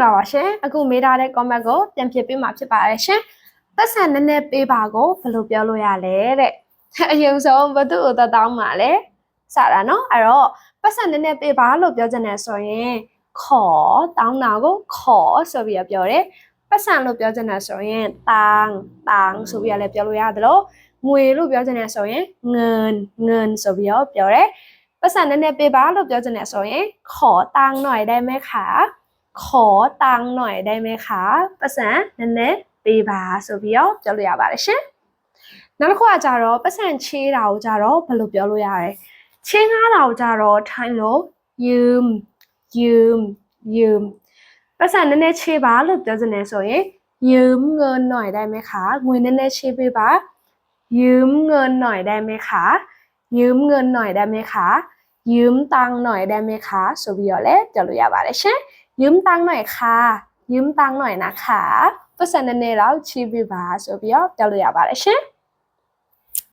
လာပါရှင်အခုမေးထားတဲ့ comment ကိုပြန်ဖြည့်ပေးမှာဖြစ်ပါတယ်ရှင်ပတ်စံနည်းနည်းပေးပါကိုဘယ်လိုပြောလို့ရလဲတဲ့အရင်ဆုံးဘသူ့ကိုတောင်းမှာလဲစတာနော်အဲ့တော့ပတ်စံနည်းနည်းပေးပါလို့ပြောချင်တယ်ဆိုရင်ခေါ်တောင်းတာကိုခေါ်ဆိုပြီးပြောတယ်ပတ်စံလို့ပြောချင်တယ်ဆိုရင်တောင်းဆိုပြီးလည်းပြောလို့ရတယ်လို့ငွေလို့ပြောချင်တယ်ဆိုရင်ငွန်ဆိုပြီးပြောတယ်ပတ်စံနည်းနည်းပေးပါလို့ပြောချင်တယ်ဆိုရင်ขอตังค์หน่อยได้ไหมคะขอตังค์หน่อยได้ไหมคะပတ်စံနည်းနည်းပေးပါဆိုပြီးပြောလို့ရပါတယ်ရှင်နောက်တစ်ခုကကြတော့ပတ်စံချေးတာကိုကြတော့ဘယ်လိုပြောလို့ရလဲချေးငှားတာကိုကြတော့ထိုင်းလို့ยืมပတ်စံနည်းနည်းချေးပါလို့ပြောချင်တယ်ဆိုရင်ยืมเงินหน่อยได้ไหมคะငွေနည်းနည်းချေးပေးပါยืมเงินหน่อยได้ไหมคะยืมเงินหน่อยได้ไหมคะยืมตังค์หน่อยได้ไหมคะဆိုပြီးတော့လည်းပြောလို့ရပါတယ်ရှင်ยืมตังค์หน่อยค่ะยืมตังค์หน่อยนะคะပတ်စံနည်းနည်းတော့ချေးပေးပါဆိုပြီးတော့ပြောလို့ရပါတယ်ရှင်